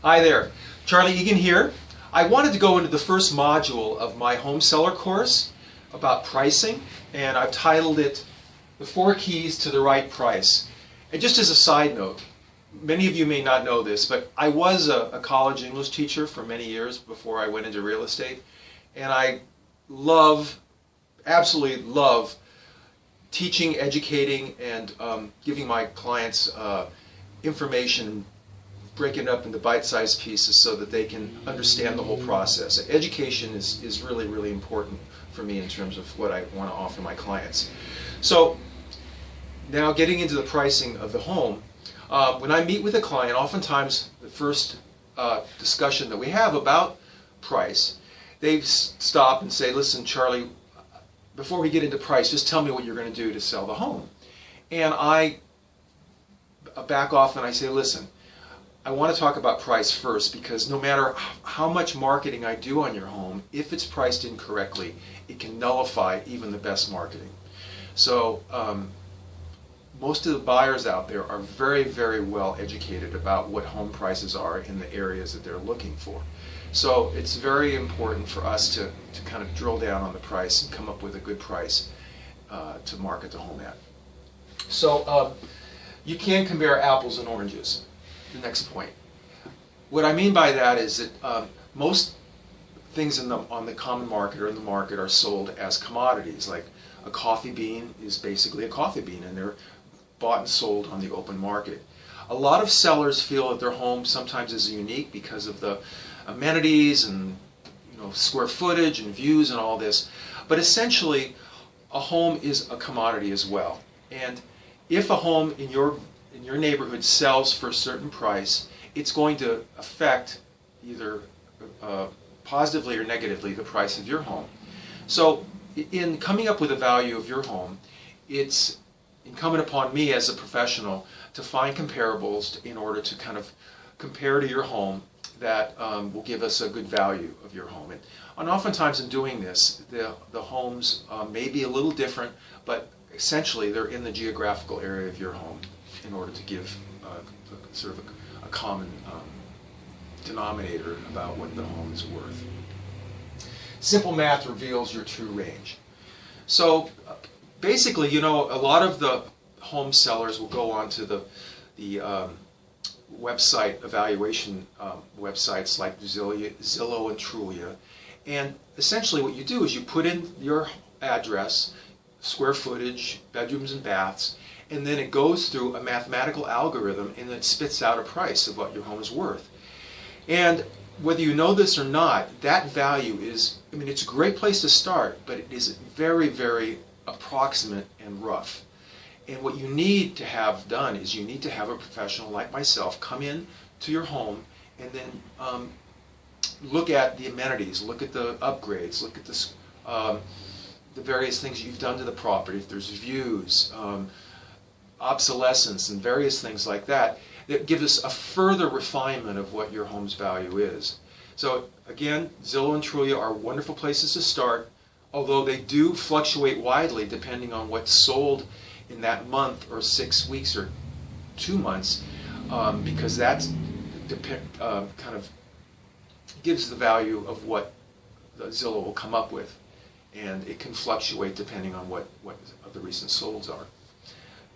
Hi there, Charley Egan here. I wanted to go into the first module of my home seller course about pricing, and I've titled it The 4 Keys to the Right Price. And just as a side note, many of you may not know this, but I was a college English teacher for many years before I went into real estate, and I absolutely love teaching, educating, and giving my clients information, breaking it up into bite-sized pieces so that they can understand the whole process. Education is really, really important for me in terms of what I want to offer my clients. So now getting into the pricing of the home, when I meet with a client, oftentimes the first discussion that we have about price, they stop and say, listen, Charley, before we get into price, just tell me what you're going to do to sell the home. And I back off and I say, listen, I want to talk about price first, because no matter how much marketing I do on your home, if it's priced incorrectly, it can nullify even the best marketing. So most of the buyers out there are very, very well educated about what home prices are in the areas that they're looking for. So it's very important for us to kind of drill down on the price and come up with a good price to market the home at. So you can compare apples and oranges. The next point. What I mean by that is that most things on the common market or in the market are sold as commodities. Like a coffee bean is basically a coffee bean, and they're bought and sold on the open market. A lot of sellers feel that their home sometimes is unique because of the amenities and square footage and views and all this. But essentially, a home is a commodity as well. And if a home in your neighborhood sells for a certain price, it's going to affect either positively or negatively the price of your home. So in coming up with a value of your home, it's incumbent upon me as a professional to find comparables in order to kind of compare to your home that will give us a good value of your home. And oftentimes in doing this, the homes may be a little different, but essentially they're in the geographical area of your home in order to give sort of a common denominator about what the home is worth. Simple math reveals your true range. So basically, a lot of the home sellers will go onto the website evaluation websites like Zillow and Trulia, and essentially what you do is you put in your address, square footage, bedrooms and baths, and then it goes through a mathematical algorithm and it spits out a price of what your home is worth. And whether you know this or not, that value is, it's a great place to start, but it is very, very approximate and rough. And what you need to have done is you need to have a professional like myself come in to your home and then look at the amenities, look at the upgrades, look at the various things you've done to the property, if there's views, obsolescence, and various things like that, that give us a further refinement of what your home's value is. So again, Zillow and Trulia are wonderful places to start, although they do fluctuate widely depending on what's sold in that month or 6 weeks or 2 months, because that kind of gives the value of what the Zillow will come up with, and it can fluctuate depending on what the recent solds are.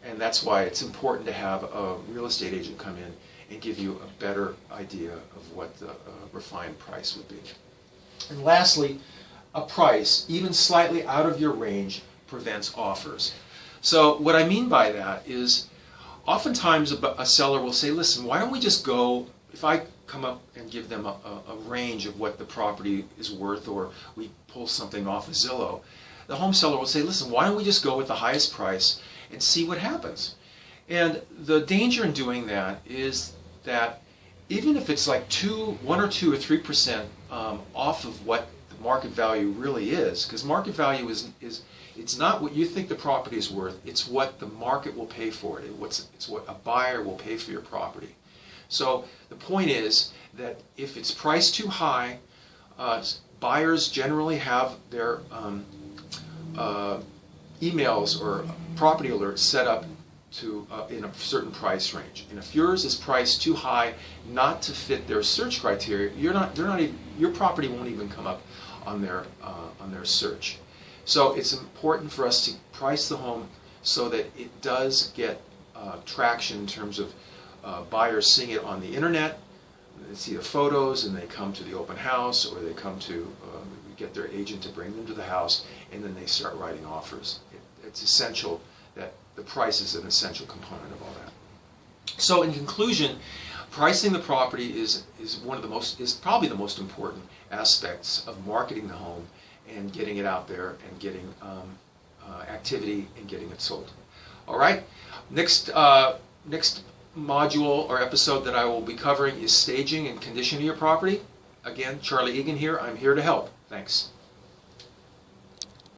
And that's why it's important to have a real estate agent come in and give you a better idea of what the refined price would be. And lastly, a price, even slightly out of your range, prevents offers. So what I mean by that is, oftentimes a seller will say, listen, why don't we just go, if I come up and give them a range of what the property is worth, or we pull something off of Zillow, the home seller will say, listen, why don't we just go with the highest price and see what happens? And the danger in doing that is that even if it's like 1 or 2 or 3% off of what the market value really is, because market value is it's not what you think the property is worth, it's what the market will pay for it. It's what a buyer will pay for your property. So the point is that if it's priced too high, buyers generally have their emails or property alerts set up in a certain price range. And if yours is priced too high not to fit their search criteria, your property won't even come up on their search. So it's important for us to price the home so that it does get traction in terms of buyers seeing it on the internet, they see the photos, and they come to the open house, or they come to get their agent to bring them to the house, and then they start writing offers. It's essential that the price is an essential component of all that. So in conclusion, pricing the property is probably the most important aspects of marketing the home and getting it out there and getting activity and getting it sold. All right. Next module or episode that I will be covering is staging and conditioning your property. Again, Charley Egan here. I'm here to help. Thanks.